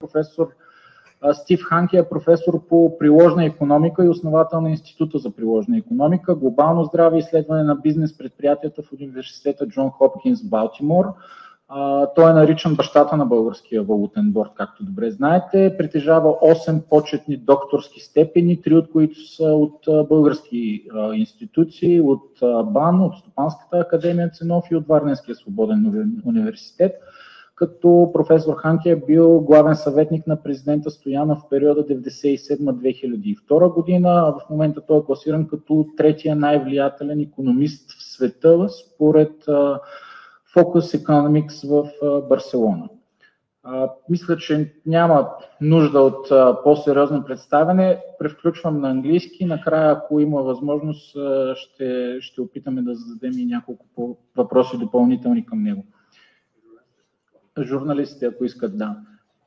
професор Стив Ханке е професор по приложна икономика и основател на Института за приложна икономика, глобално здраве и изследване на бизнес предприятията в университета Джон Хопкинс в Балтимор. Той е наричан бащата на българския валутен борд, както добре знаете. Притежава 8 почетни докторски степени, 3 от които са от български институции, от БАН, от Стопанската академия Ценов и от Варненския свободен университет. Като професор Ханке е бил главен съветник на президента Стоянов в периода 1997-2002 година, а в момента той е класиран като третия най-влиятелен икономист в света според Focus Economics в Барселона. Мисля, че няма нужда от по-сериозно представяне. Превключвам на английски. Накрая, ако има възможност, ще опитаме да зададем и няколко въпроси допълнителни към него. Журналистите, ако искат, да.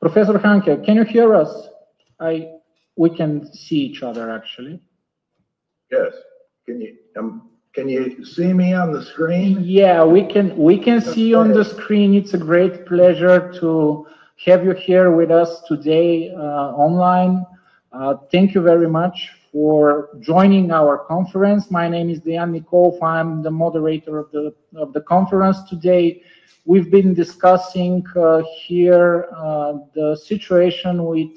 Професор Ханке, can you hear us? We can see each other actually. Yes. Can you see me on the screen? Yeah, we can see you on the screen. It's a great pleasure to have you here with us today online. Thank you very much for joining our conference. My name is Dejan Nikov. I'm the moderator of the conference today. We've been discussing here the situation with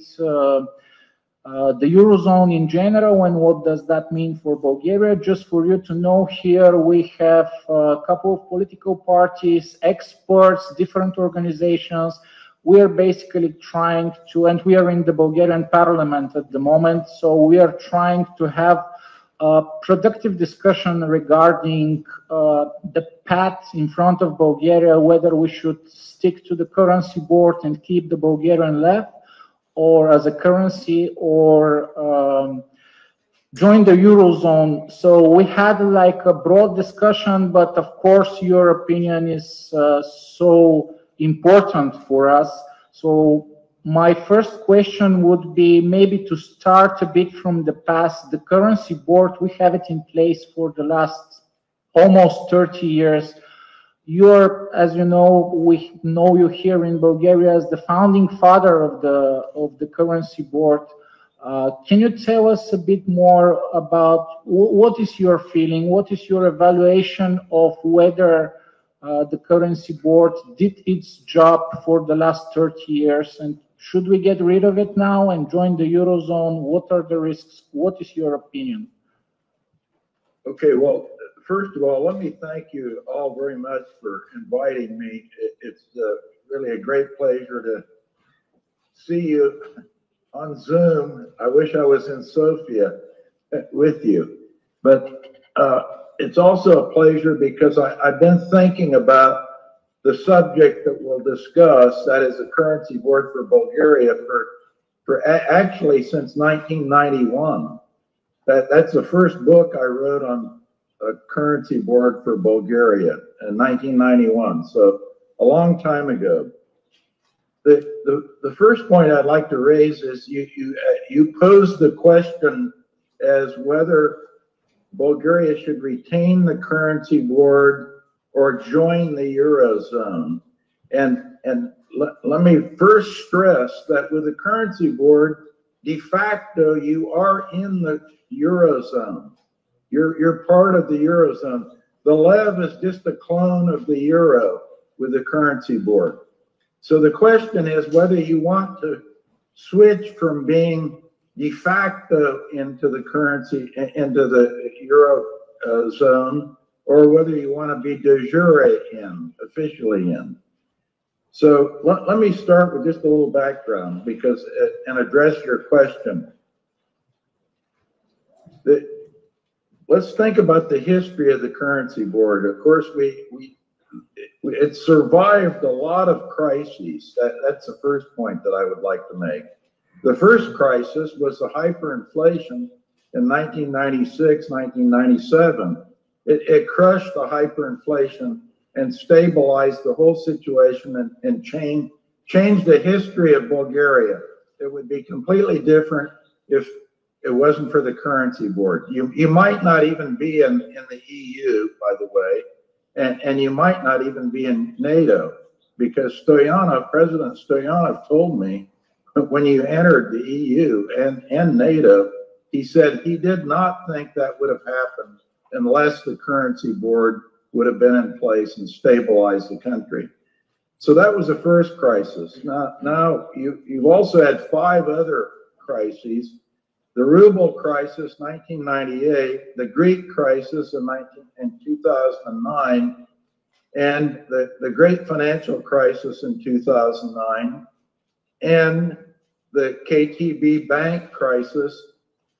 the Eurozone in general and what does that mean for Bulgaria. Just for you to know, here we have a couple of political parties, experts, different organizations. We are basically trying to, and we are in the Bulgarian parliament at the moment, so we are trying to have a productive discussion regarding the path in front of Bulgaria, whether we should stick to the currency board and keep the Bulgarian leva or as a currency, or join the Eurozone. So we had like a broad discussion, but of course your opinion is so important for us. So my first question would be maybe to start a bit from the past. The currency board, we have it in place for the last almost 30 years. You're, as you know, we know you here in Bulgaria as the founding father of the currency board. Can you tell us a bit more about what is your feeling, what is your evaluation of whether the currency board did its job for the last 30 years, and should we get rid of it now and join the Eurozone? What are the risks? What is your opinion? Okay, well, first of all, let me thank you all very much for inviting me. It's really a great pleasure to see you on Zoom. I wish I was in Sofia with you, but it's also a pleasure because I've been thinking about the subject that we'll discuss, that is the currency board for Bulgaria, for actually since 1991. That's the first book I wrote on a currency board for Bulgaria in 1991, so a long time ago. The first point I'd like to raise is you posed the question as whether Bulgaria should retain the currency board or join the Eurozone. And let me first stress that with the currency board, de facto, you are in the Eurozone. You're part of the Eurozone. The leva is just a clone of the euro with the currency board. So the question is whether you want to switch from being de facto into the currency, into the Eurozone, or whether you want to be de jure in, officially in. So let me start with just a little background because and address your question. Let's think about the history of the currency board. Of course, it survived a lot of crises. That's the first point that I would like to make. The first crisis was the hyperinflation in 1996, 1997. It crushed the hyperinflation and stabilized the whole situation and changed the history of Bulgaria. It would be completely different if it wasn't for the currency board. You might not even be in the EU, by the way, and you might not even be in NATO, because President Stoyanov told me when you entered the EU and NATO, he said he did not think that would have happened unless the currency board would have been in place and stabilized the country. So that was the first crisis. Now you've also had 5 other crises: the ruble crisis, 1998, the Greek crisis in 2009, and the great financial crisis in 2009, and the KTB bank crisis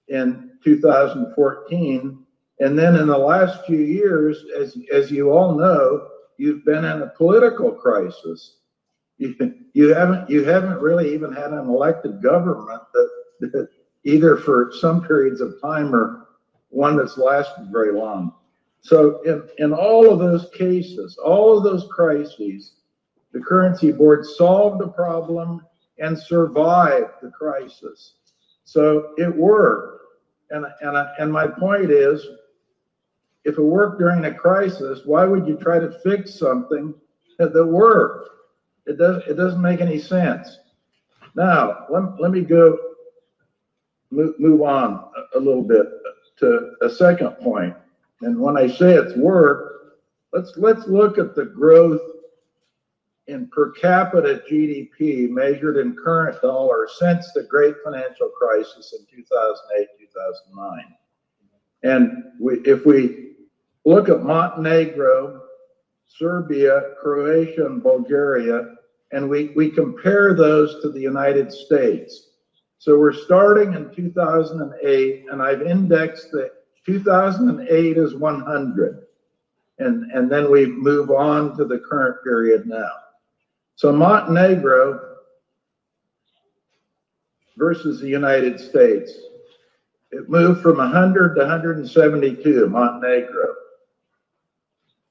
in 2014. And then in the last few years, as you all know, you've been in a political crisis. You haven't really even had an elected government that either for some periods of time or one that's lasted very long. So in all of those cases, all of those crises, the currency board solved the problem and survived the crisis. So it worked. And my point is, if it worked during a crisis, why would you try to fix something that worked? It doesn't make any sense. Now, let me move on a little bit to a second point. And when I say it's worked, let's look at the growth in per capita GDP measured in current dollars since the great financial crisis in 2008, 2009. And if we look at Montenegro, Serbia, Croatia, and Bulgaria, and we compare those to the United States. So we're starting in 2008, and I've indexed the 2008 as 100. And then we move on to the current period now. So Montenegro versus the United States, it moved from 100 to 172, Montenegro.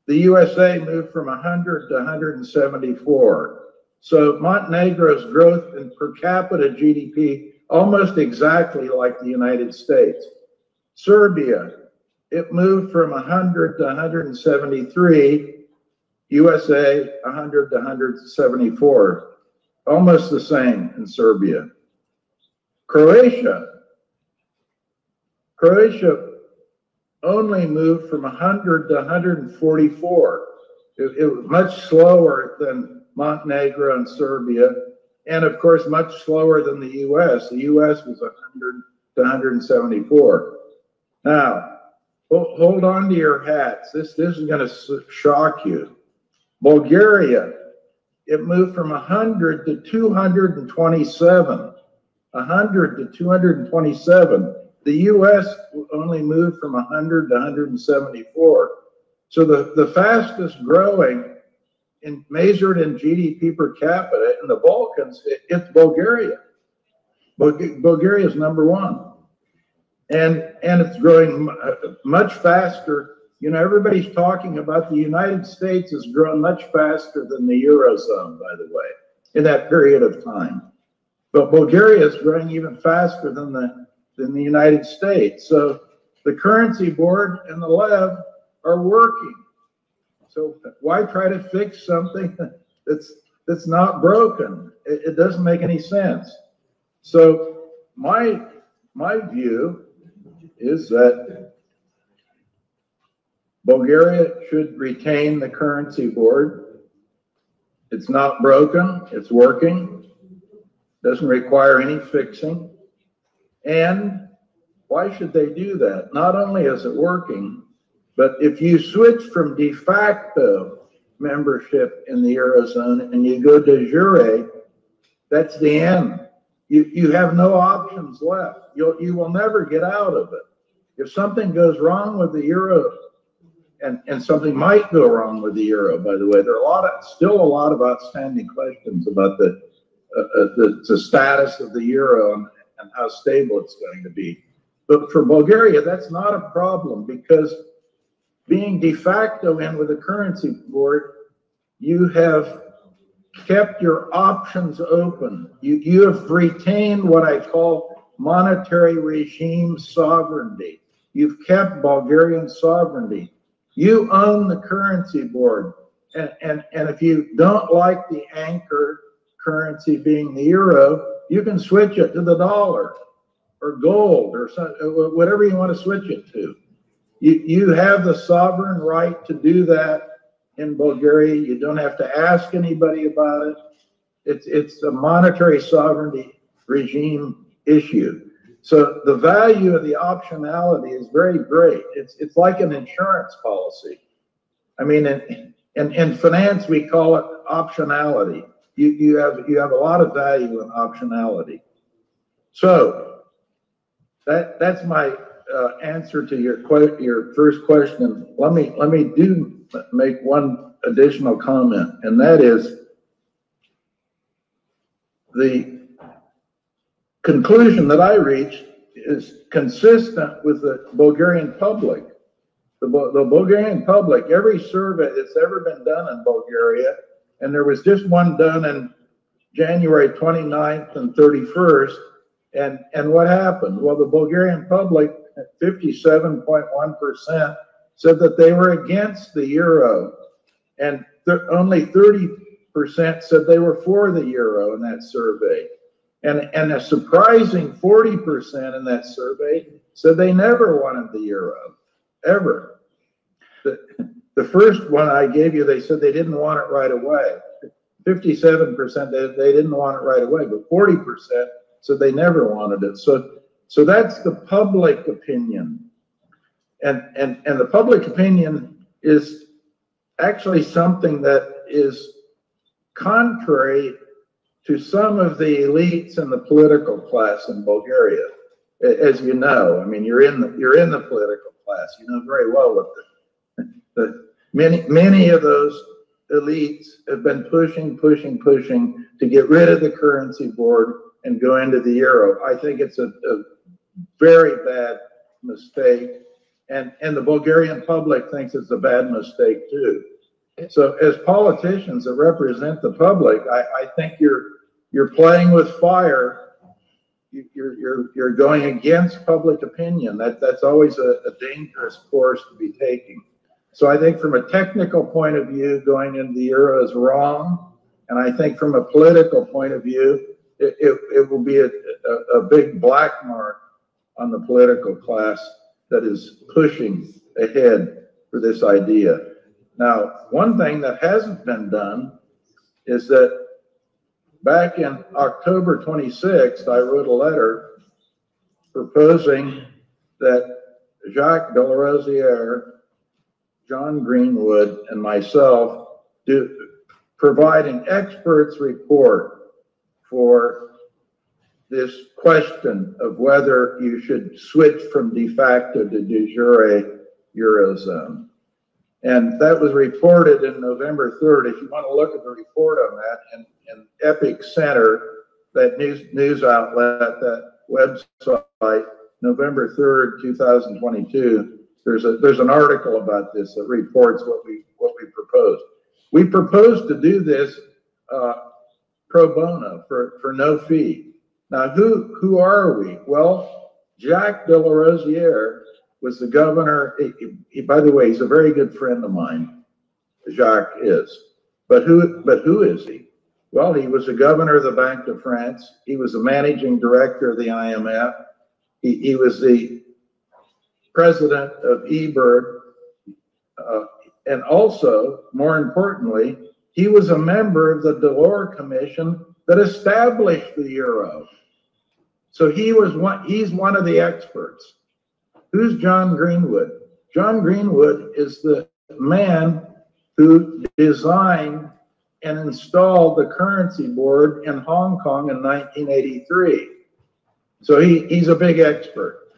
The USA moved from 100 to 174. So Montenegro's growth in per capita GDP almost exactly like the United States. Serbia, it moved from 100 to 173. USA, 100 to 174. Almost the same in Serbia. Croatia only moved from 100 to 144. It was much slower than Montenegro and Serbia, and of course much slower than the US. The US was 100 to 174. Now, hold on to your hats. This is going to shock you. Bulgaria, it moved from 100 to 227. 100 to 227. The US only moved from 100 to 174. So the fastest growing measured in GDP per capita in the Balkans, it's Bulgaria. Bulgaria is number 1. And it's growing much faster. You know, everybody's talking about the United States has grown much faster than the Eurozone, by the way, in that period of time. But Bulgaria is growing even faster than the United States. So the currency board and the lev are working. So why try to fix something that's not broken? It doesn't make any sense. So my view is that Bulgaria should retain the currency board. It's not broken, it's working, doesn't require any fixing. And why should they do that? Not only is it working, but if you switch from de facto membership in the Eurozone and you go de jure, that's the end. You have no options left. You will never get out of it. If something goes wrong with the euro, and something might go wrong with the euro, by the way, there are still a lot of outstanding questions about the status of the euro and how stable it's going to be. But for Bulgaria, that's not a problem, because being de facto in with the currency board, you have kept your options open. You have retained what I call monetary regime sovereignty. You've kept Bulgarian sovereignty. You own the currency board. And if you don't like the anchor currency being the euro, you can switch it to the dollar or gold or whatever you want to switch it to. You have the sovereign right to do that in Bulgaria. You don't have to ask anybody about it. It's a monetary sovereignty regime issue. So the value of the optionality is very great. It's like an insurance policy. I mean, in finance, we call it optionality. You have a lot of value in optionality. So that's my answer to your first question. Let me make one additional comment, and that is the conclusion that I reached is consistent with the Bulgarian public. The Bulgarian public, every survey that's ever been done in Bulgaria, and there was just one done in January 29th and 31st, and what happened? Well, the Bulgarian public, 57.1%, said that they were against the euro, and only 30% said they were for the euro in that survey. And a surprising 40% in that survey said they never wanted the euro, ever. The first one I gave you, they said they didn't want it right away. 57% they didn't want it right away, but 40% said they never wanted it. So that's the public opinion. And the public opinion is actually something that is contrary to some of the elites in the political class in Bulgaria. As you know, I mean, you're in the political class. You know very well what many of those elites have been pushing to get rid of the currency board and go into the euro. I think it's a very bad mistake, and the Bulgarian public thinks it's a bad mistake too. So as politicians that represent the public, I think you're playing with fire. You're going against public opinion. That's always a dangerous course to be taking. So I think from a technical point of view, going into the euro is wrong, and I think from a political point of view, it will be a big black mark on the political class that is pushing ahead for this idea. Now, one thing that hasn't been done is that back in October 26th, I wrote a letter proposing that Jacques de la Rosière, John Greenwood, and myself provide an expert's report for this question of whether you should switch from de facto to de jure Eurozone. And that was reported in November 3rd. If you want to look at the report on that, in Epic Center, that news outlet, that website, November 3rd, 2022, there's an article about this that reports what we proposed. We proposed to do this pro bono for no fee. Now, who are we? Well, Jacques de la Rosière was the governor. By the way, he's a very good friend of mine. Jacques is. But who is he? Well, he was the governor of the Bank de France. He was the managing director of the IMF. He was the president of eBird. And also, more importantly, he was a member of the Delors Commission that established the euro. So he's one of the experts. Who's John Greenwood? John Greenwood is the man who designed and installed the currency board in Hong Kong in 1983. So he's a big expert.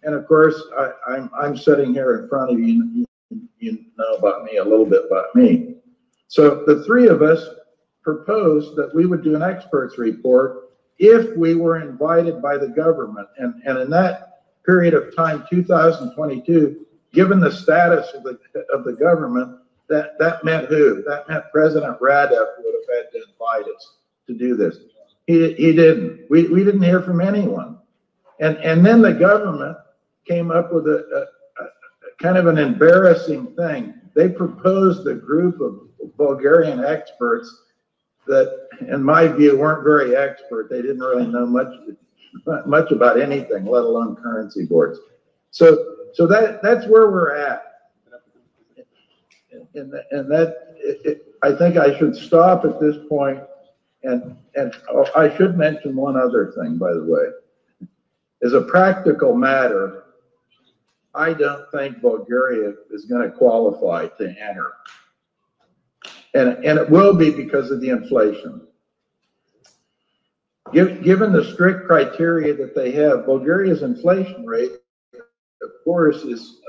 And of course, I'm sitting here in front of you. You know about me, a little bit about me. So the three of us proposed that we would do an expert's report if we were invited by the government. And in that period of time, 2022, given the status of the government, that meant who? That meant President Radev would have had to invite us to do this. He didn't. We didn't hear from anyone. And then the government came up with a kind of an embarrassing thing. They proposed a group of Bulgarian experts that, in my view, weren't very expert. They didn't really know much about anything, let alone currency boards. So that's where we're at. I think I should stop at this point, and I should mention one other thing, by the way. As a practical matter, I don't think Bulgaria is going to qualify to enter. And it will be because of the inflation. Given the strict criteria that they have, Bulgaria's inflation rate, of course, is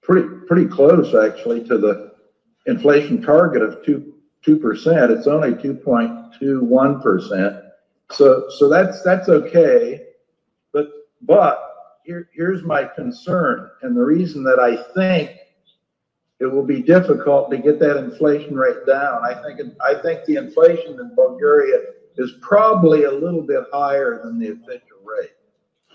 pretty close, actually, to the inflation target of 2%. It's only 2.21%. So that's okay. But here's my concern, and the reason that I think it will be difficult to get that inflation rate down. I think the inflation in Bulgaria is probably a little bit higher than the official rate.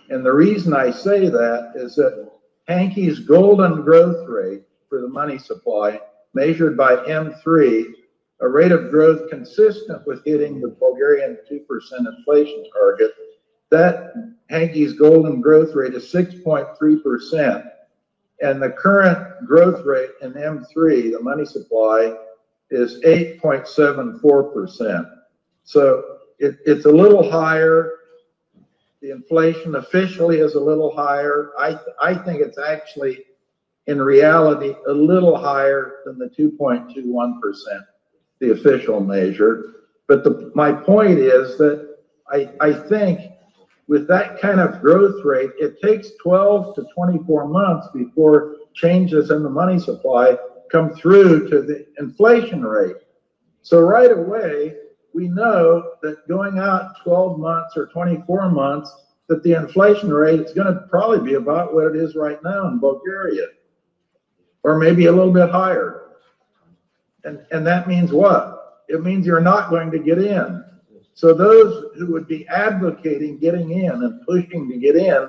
And the reason I say that is that Hanke's golden growth rate for the money supply, measured by M3, a rate of growth consistent with hitting the Bulgarian 2% inflation target, that Hanke's golden growth rate is 6.3%. And the current growth rate in M3, the money supply, is 8.74%. So it's a little higher. The inflation officially is a little higher. I think it's actually, in reality, a little higher than the 2.21%, the official measure. But my point is that I think with that kind of growth rate, it takes 12 to 24 months before changes in the money supply come through to the inflation rate. So right away, we know that going out 12 months or 24 months, that the inflation rate is going to probably be about what it is right now in Bulgaria, or maybe a little bit higher. And that means what? It means you're not going to get in. So those who would be advocating getting in and pushing to get in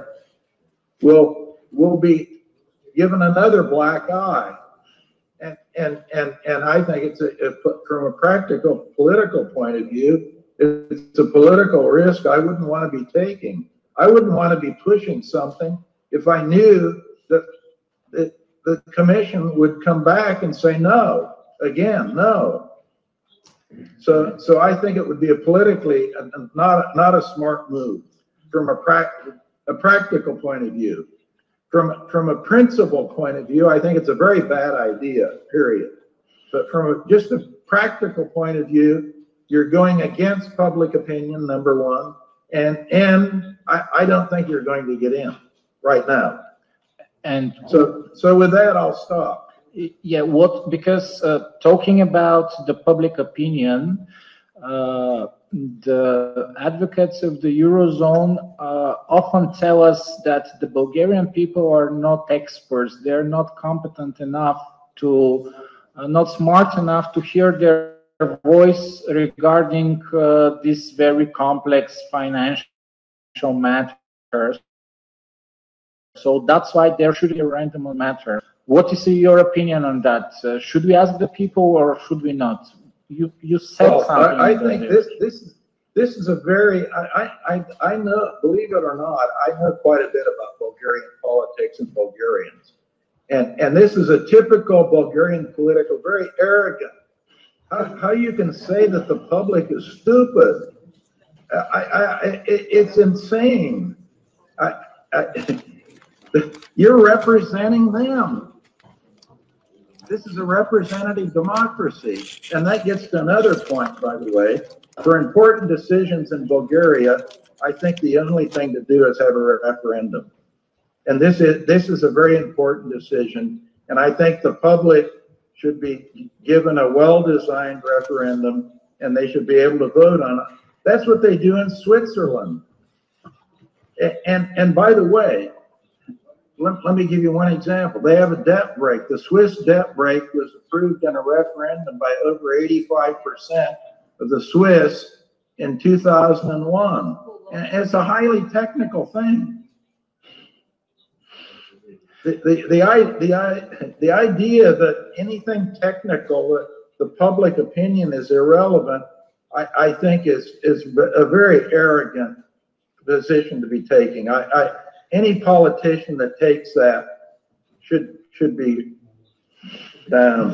will be given another black eye. And I think it's from a practical political point of view, it's a political risk I wouldn't want to be taking. I wouldn't want to be pushing something if I knew that the commission would come back and say no, again, no. So I think it would be a politically not a smart move from a practical point of view. From a principle point of view, I think it's a very bad idea, period. But from just a practical point of view, you're going against public opinion, number one, and I don't think you're going to get in right now. And so with that, I'll stop. Yeah, because talking about the public opinion, the advocates of the Eurozone often tell us that the Bulgarian people are not experts. They're not competent enough to, not smart enough to hear their voice regarding these very complex financial matters. So that's why there should be a referendum matter. What is your opinion on that? Should we ask the people or should we not? You said something. I think this is a very, I know, believe it or not, I know quite a bit about Bulgarian politics and Bulgarians. And this is a typical Bulgarian political, very arrogant. How you can say that the public is stupid? It's insane. You're representing them. This is a representative democracy. And that gets to another point, by the way. For important decisions in Bulgaria, I think the only thing to do is have a referendum. And this is a very important decision. And I think the public should be given a well-designed referendum and they should be able to vote on it. That's what they do in Switzerland. And by the way, let me give you one example. They have a debt brake. The Swiss debt brake was approved in a referendum by over 85% of the Swiss in 2001. And it's a highly technical thing. The idea that anything technical the public opinion is irrelevant, I think is a very arrogant position to be taking. Any politician that takes that should be down.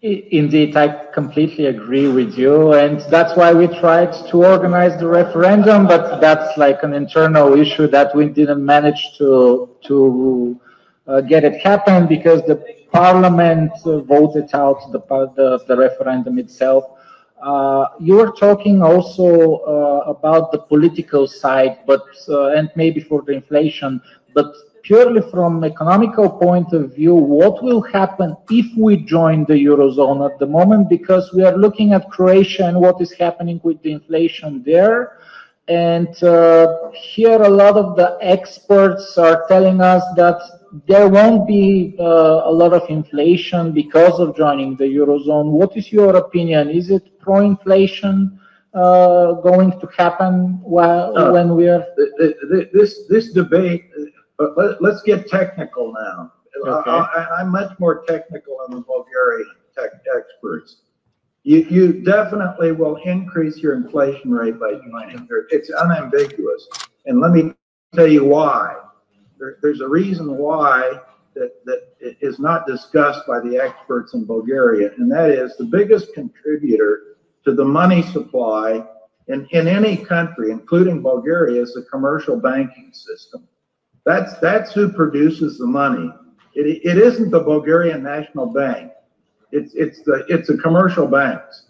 Indeed, I completely agree with you, and that's why we tried to organize the referendum, but that's like an internal issue that we didn't manage to get it happen because the parliament voted out the referendum itself. You were talking also about the political side, but and maybe for the inflation, but purely from economical point of view, what will happen if we join the Eurozone at the moment? Because we are looking at Croatia and what is happening with the inflation there. And here a lot of the experts are telling us that there won't be a lot of inflation because of joining the Eurozone. What is your opinion? Is it pro-inflation going to happen when we are... This debate... But let's get technical now. Okay. I'm much more technical than the Bulgarian tech experts. You definitely will increase your inflation rate by joining. It's unambiguous. And let me tell you why. There's a reason why that is not discussed by the experts in Bulgaria, and that is the biggest contributor to the money supply in any country, including Bulgaria, is the commercial banking system. That's who produces the money. It isn't the Bulgarian National Bank. It's the commercial banks,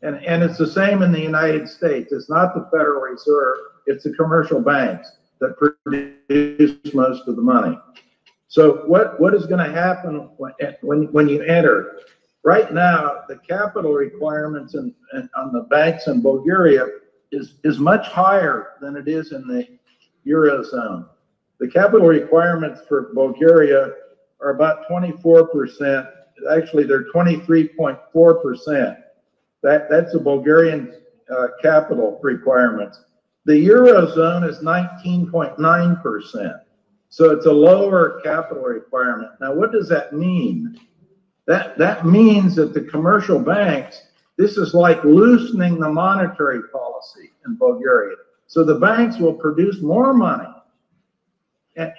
and it's the same in the United States. It's not the Federal Reserve. It's the commercial banks that produce most of the money. So what is going to happen when you enter? Right now, the capital requirements on the banks in Bulgaria is much higher than it is in the Eurozone. The capital requirements for Bulgaria are about 24%. Actually, they're 23.4%. That's the Bulgarian capital requirements. The Eurozone is 19.9%. So it's a lower capital requirement. Now, what does that mean? That means that the commercial banks, this is like loosening the monetary policy in Bulgaria. So the banks will produce more money.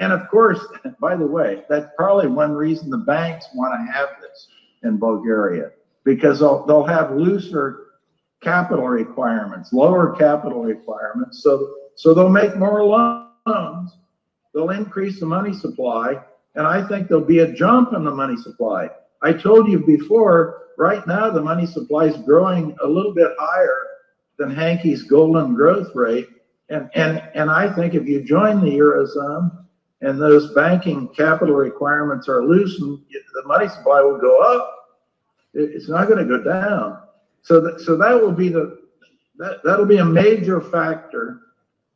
And of course, by the way, that's probably one reason the banks want to have this in Bulgaria, because they'll have looser capital requirements, lower capital requirements. So they'll make more loans, they'll increase the money supply, and I think there'll be a jump in the money supply. I told you before, right now the money supply is growing a little bit higher than Hanke's golden growth rate. And I think if you join the Eurozone and those banking capital requirements are loosened, the money supply will go up. It's not going to go down. So that will be that'll be a major factor,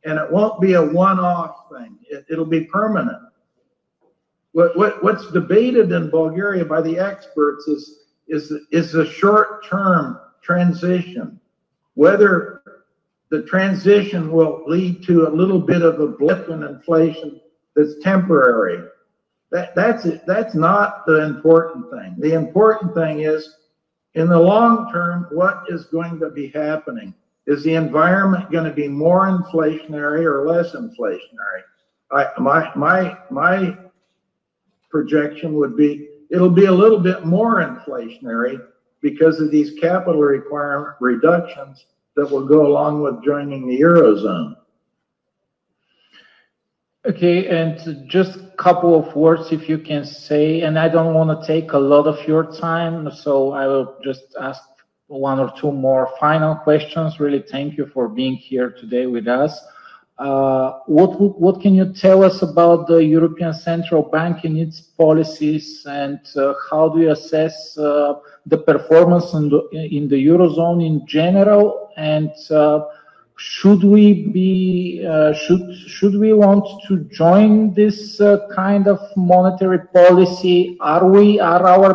and it won't be a one-off thing. It'll be permanent. What's debated in Bulgaria by the experts is a short-term transition, whether the transition will lead to a little bit of a blip in inflation that's temporary. That's not the important thing. The important thing is, in the long term, what is going to be happening? Is the environment going to be more inflationary or less inflationary? My projection would be it'll be a little bit more inflationary because of these capital requirement reductions that will go along with joining the Eurozone. Okay, and just a couple of words if you can say, and I don't want to take a lot of your time, so I will just ask one or two more final questions. Really thank you for being here today with us. What can you tell us about the European Central Bank and its policies, and how do you assess the performance in the Eurozone in general, and should we want to join this kind of monetary policy? Are our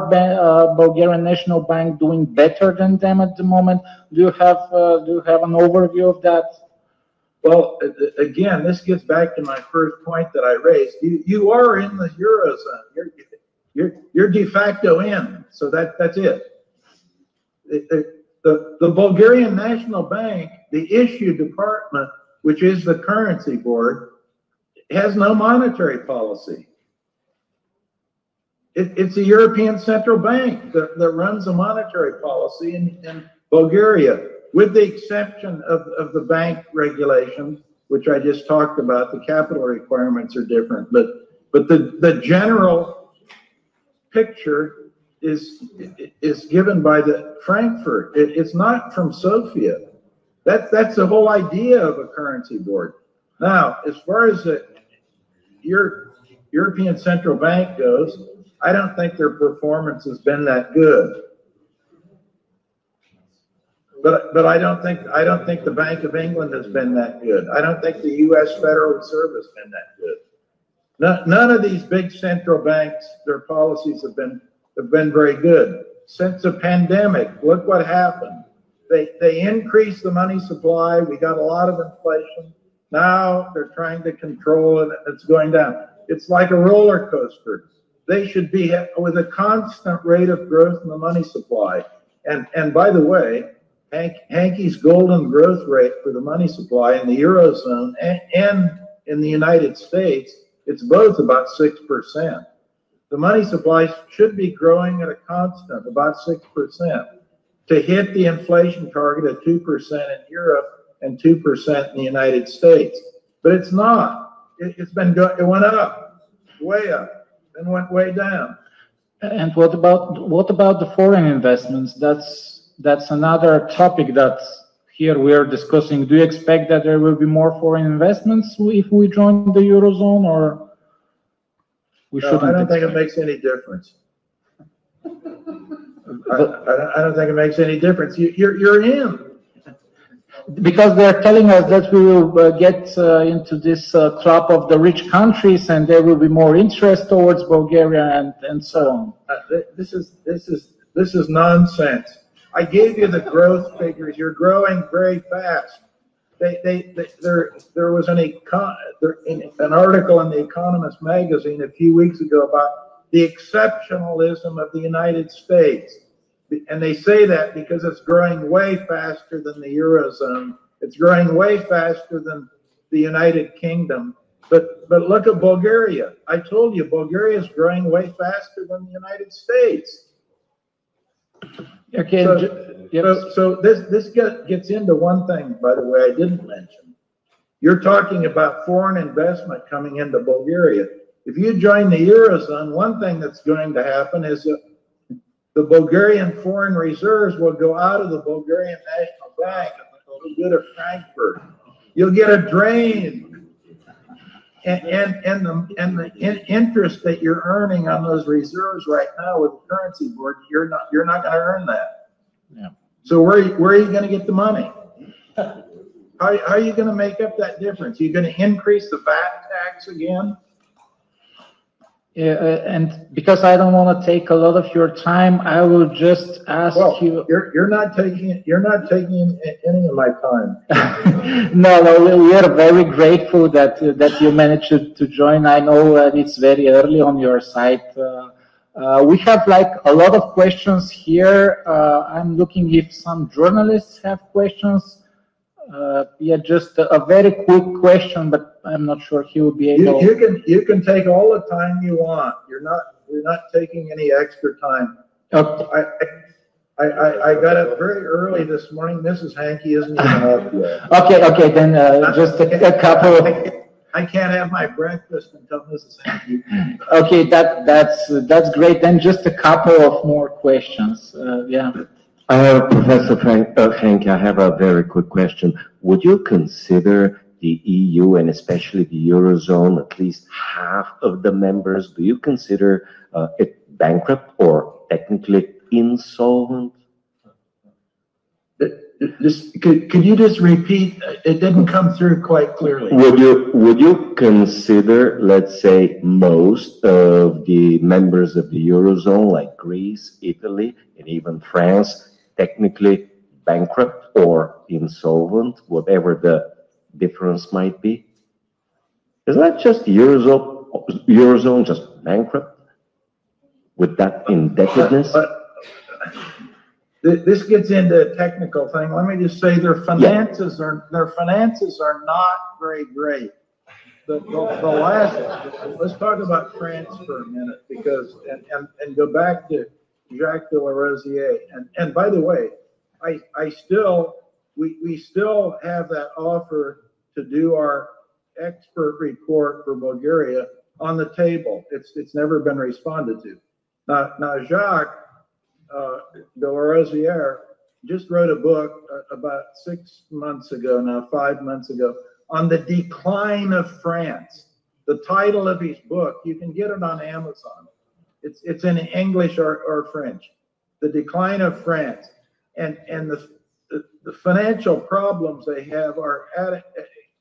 Bulgarian National Bank doing better than them at the moment? Do you have an overview of that? Well, again, this gets back to my first point that I raised. You are in the Eurozone. You're de facto in, so that's it. The Bulgarian National Bank, the issue department, which is the currency board, has no monetary policy. It's the European Central Bank that runs the monetary policy in Bulgaria, with the exception of the bank regulations, which I just talked about. The capital requirements are different, but the general picture is given by the Frankfurt. It's not from Sofia. That's the whole idea of a currency board. Now, as far as the European Central Bank goes, I don't think their performance has been that good. But I don't think the Bank of England has been that good. I don't think the U.S. Federal Reserve has been that good. None of these big central banks, their policies have been very good. Since the pandemic, look what happened. They increased the money supply. We got a lot of inflation. Now they're trying to control it. It's going down. It's like a roller coaster. They should be with a constant rate of growth in the money supply. And by the way, Hanke's golden growth rate for the money supply in the Eurozone and in the United States, it's both about 6%. The money supply should be growing at a constant, about 6%, to hit the inflation target of 2% in Europe and 2% in the United States. But it's not. It went up, way up, and went way down. And what about the foreign investments? That's another topic that here we are discussing. Do you expect that there will be more foreign investments if we join the Eurozone, or we shouldn't? I don't think it makes any difference. I don't think it makes any difference. You're in. Because they're telling us that we will get into this club of the rich countries, and there will be more interest towards Bulgaria and so on. This is nonsense. I gave you the growth figures. You're growing very fast. There was an article in the Economist magazine a few weeks ago about the exceptionalism of the United States. And they say that because it's growing way faster than the Eurozone. It's growing way faster than the United Kingdom. But look at Bulgaria. I told you, Bulgaria is growing way faster than the United States. Okay. So this gets into one thing, by the way, I didn't mention. You're talking about foreign investment coming into Bulgaria. If you join the Eurozone, one thing that's going to happen is that the Bulgarian foreign reserves will go out of the Bulgarian National Bank and they'll go to Frankfurt. You'll get a drain, and the interest that you're earning on those reserves right now with the currency board, you're not going to earn that. Yeah. So where are you going to get the money? How are you going to make up that difference? Are you going to increase the VAT tax again? And because I don't want to take a lot of your time, I will just ask you. You're not taking any of my time. No, we are very grateful that you managed to join. I know it's very early on your site. We have like a lot of questions here. I'm looking if some journalists have questions. Yeah, just a very quick question, but I'm not sure he will be able. You can take all the time you want. You're not taking any extra time. Okay. I got up very early this morning. Mrs. Hanke isn't even up yet. Okay, then just a couple. I can't have my breakfast until Mrs. Hanke. Okay, that's great. Then just a couple of more questions. Yeah. Professor Hänke, I have a very quick question. Would you consider the EU and especially the Eurozone, at least half of the members, do you consider it bankrupt or technically insolvent? Could you just repeat? It didn't come through quite clearly. Would you consider, let's say, most of the members of the Eurozone, like Greece, Italy, and even France, technically bankrupt or insolvent, whatever the difference might be? Is that just Eurozone just bankrupt with that indebtedness? this gets into a technical thing. Let me just say their finances are not very great. The last, let's talk about France for a minute, because and go back to Jacques de la Rosière. And by the way, we still have that offer to do our expert report for Bulgaria on the table. It's never been responded to. Now Jacques de la Rosière just wrote a book about 6 months ago now, 5 months ago, on the decline of France. The title of his book, you can get it on Amazon. It's in English or French. The Decline of France. And the financial problems they have are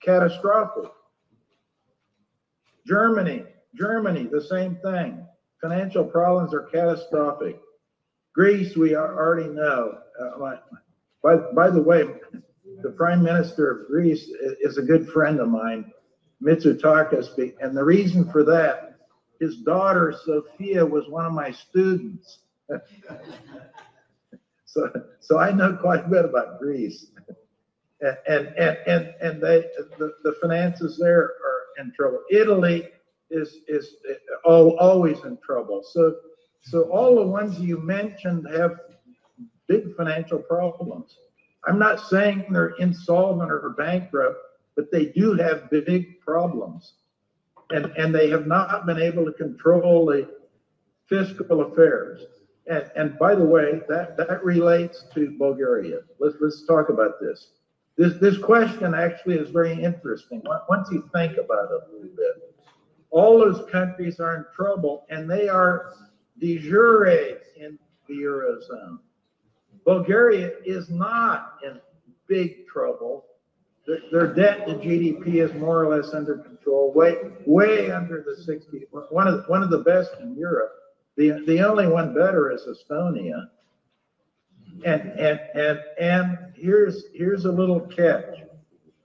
catastrophic. Germany, the same thing. Financial problems are catastrophic. Greece, we already know. By the way, the Prime Minister of Greece is a good friend of mine, Mitsotakis, and the reason for that, his daughter Sophia was one of my students. So I know quite a bit about Greece, and the finances there are in trouble. Italy is always in trouble. So all the ones you mentioned have big financial problems. I'm not saying they're insolvent or bankrupt, but they do have big problems, and they have not been able to control the fiscal affairs. And by the way, that relates to Bulgaria. Let's talk about this. This question actually is very interesting once you think about it a little bit. All those countries are in trouble, and they are de jure in the Eurozone. Bulgaria is not in big trouble. Their debt to GDP is more or less under control, way under the 60. One of the best in Europe. The only one better is Estonia. And here's a little catch.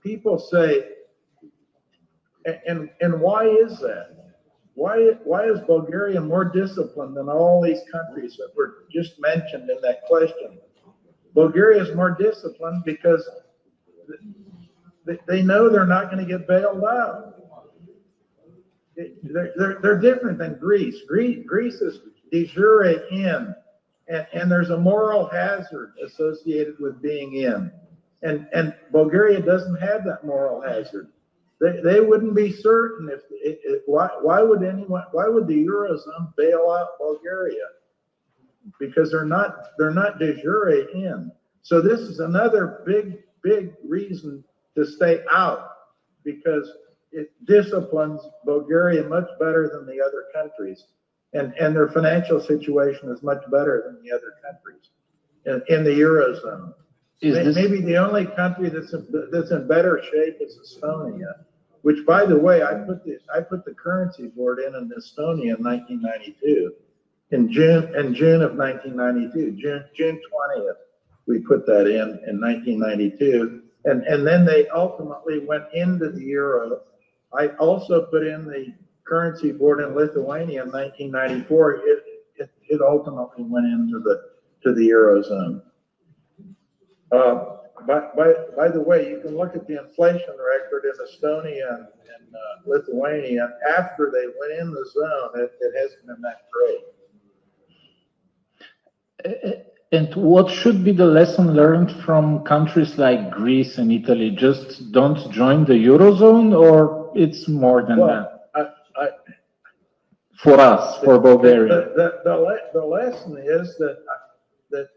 People say, and why is that? Why is Bulgaria more disciplined than all these countries that were just mentioned in that question? Bulgaria is more disciplined because they know they're not going to get bailed out. They're different than Greece. Greece is de jure in, and there's a moral hazard associated with being in, and Bulgaria doesn't have that moral hazard. They wouldn't be certain why would the Eurozone bail out Bulgaria? Because they're not de jure in. So this is another big reason to stay out, because it disciplines Bulgaria much better than the other countries, and their financial situation is much better than the other countries in the Eurozone. Maybe the only country that's in better shape is Estonia, which, by the way, I put the currency board in Estonia in 1992, in June of 1992, June 20th, we put that in 1992, and then they ultimately went into the euro. I also put in the currency board in Lithuania in 1994. It ultimately went into the eurozone. By the way, you can look at the inflation record in Estonia and Lithuania. After they went in the zone, it hasn't been that great. And what should be the lesson learned from countries like Greece and Italy? Just don't join the Eurozone, or it's more than that? For us, for Bulgaria. The lesson is that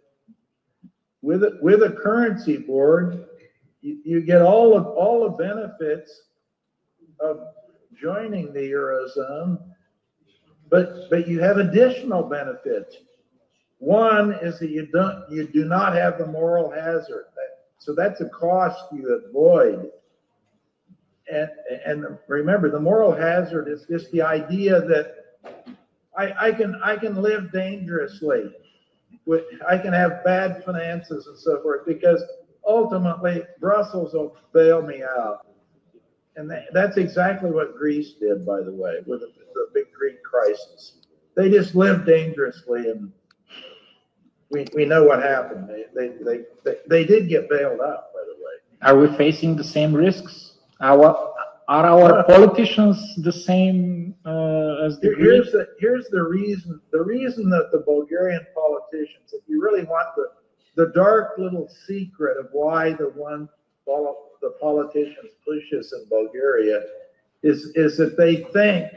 with a currency board, you get all the benefits of joining the Eurozone, but you have additional benefits. One is that you do not have the moral hazard, so that's a cost you avoid. And remember, the moral hazard is just the idea that I can live dangerously. I can have bad finances and so forth, because ultimately Brussels will bail me out. And that's exactly what Greece did, by the way, with the big Greek crisis. They just lived dangerously, we know what happened. They did get bailed out, by the way. Are we facing the same risks? Are our politicians the same as the Greeks? Here's the reason. The reason that the Bulgarian politicians, if you really want the dark little secret of why the politicians push us in Bulgaria, is that they think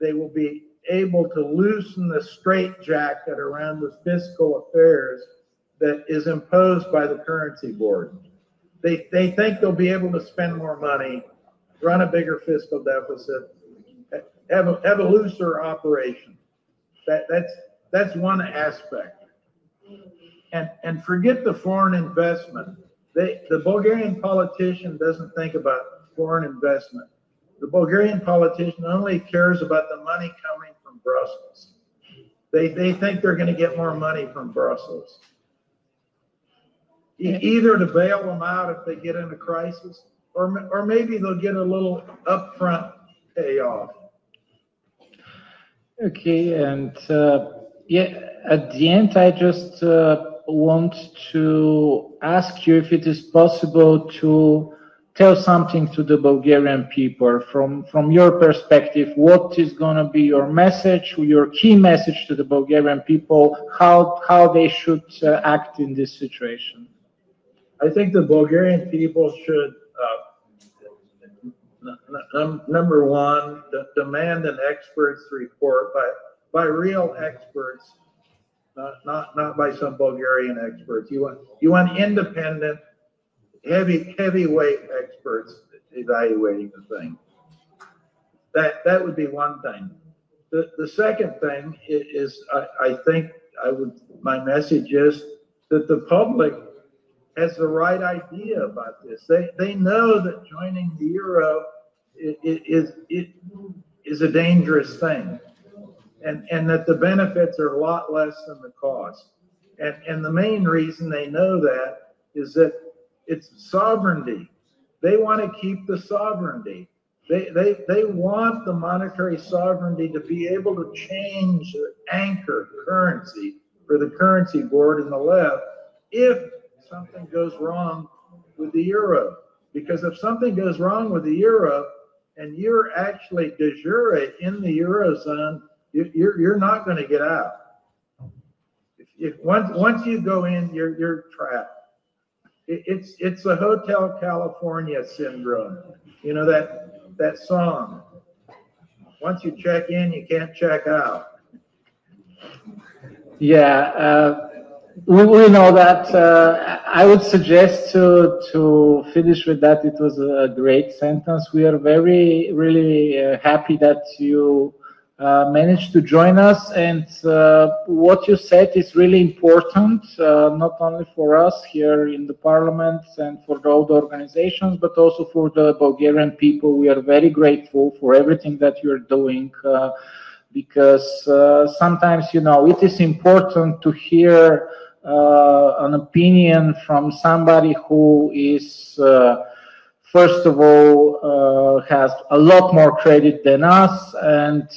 they will be able to loosen the straitjacket around the fiscal affairs that is imposed by the currency board. They think they'll be able to spend more money, run a bigger fiscal deficit, have a looser operation. That's one aspect. And forget the foreign investment. The Bulgarian politician doesn't think about foreign investment. The Bulgarian politician only cares about the money coming from Brussels. They think they're going to get more money from Brussels. Either to bail them out if they get in a crisis, or maybe they'll get a little upfront payoff. Okay, and yeah, at the end, I just want to ask you if it is possible to tell something to the Bulgarian people from your perspective. What is going to be your message, your key message to the Bulgarian people, how they should act in this situation? I think the Bulgarian people should, number one, demand an expert's report by real experts, not by some Bulgarian experts. You want independent, heavyweight experts evaluating the thing. That would be one thing. The second thing is I think my message is that the public has the right idea about this. They know that joining the euro is a dangerous thing, and that the benefits are a lot less than the cost. And the main reason they know that is that it's sovereignty. They want to keep the sovereignty. They want the monetary sovereignty to be able to change the anchor currency for the currency board and the left if something goes wrong with the euro. Because if something goes wrong with the euro and you're actually de jure in the eurozone, you're not going to get out. Once you go in, you're trapped. It's the Hotel California syndrome. You know that song. Once you check in, you can't check out. Yeah, we know that. I would suggest to finish with that. It was a great sentence. We are really happy that you managed to join us, and what you said is really important, not only for us here in the parliament and for all the organizations, but also for the Bulgarian people. We are very grateful for everything that you're doing, because sometimes, you know, it is important to hear an opinion from somebody who is first of all, has a lot more credit than us, and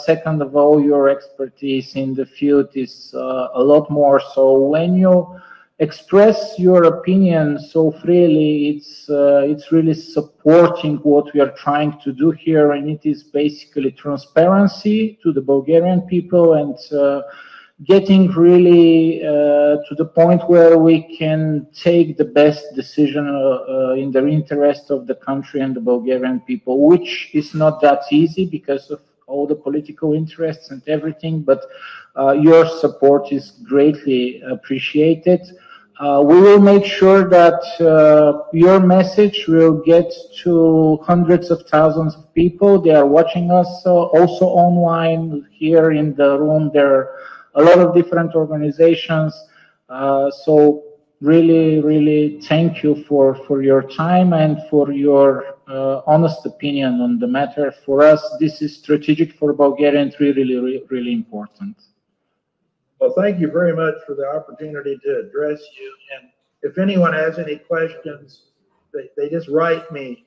second of all, your expertise in the field is a lot more. So when you express your opinion so freely, it's really supporting what we are trying to do here, and it is basically transparency to the Bulgarian people and getting really to the point where we can take the best decision in the interest of the country and the Bulgarian people, which is not that easy because of all the political interests and everything, but your support is greatly appreciated. We will make sure that your message will get to hundreds of thousands of people. They are watching us also online. Here in the room, there are a lot of different organizations. So really thank you for your time and for your honest opinion on the matter. For us, this is strategic for Bulgaria and really important. Well, thank you very much for the opportunity to address you. And if anyone has any questions, they just write me.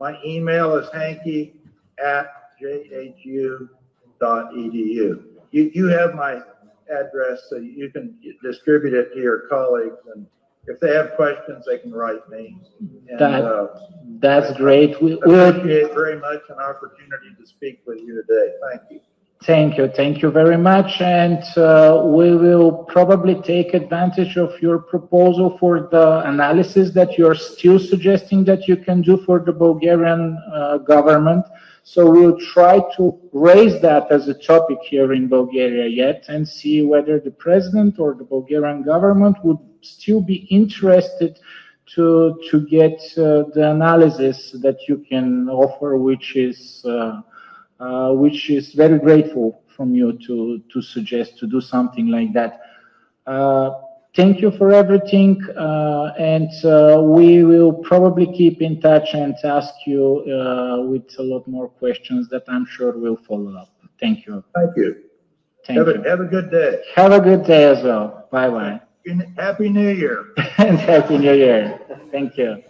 My email is hanke@jhu.edu. You have my address so you can distribute it to your colleagues, and if they have questions, they can write me. And, that's great. We appreciate very much an opportunity to speak with you today. Thank you. Thank you very much, and we will probably take advantage of your proposal for the analysis that you're still suggesting that you can do for the Bulgarian government. So we'll try to raise that as a topic here in Bulgaria yet and see whether the president or the Bulgarian government would still be interested to get the analysis that you can offer, which is very grateful from you to suggest to do something like that. Thank you for everything, and we will probably keep in touch and ask you with a lot more questions that I'm sure will follow up. Thank you. Thank you. Have a good day. Have a good day as well. Bye-bye. Happy New Year. And Happy New Year. Thank you.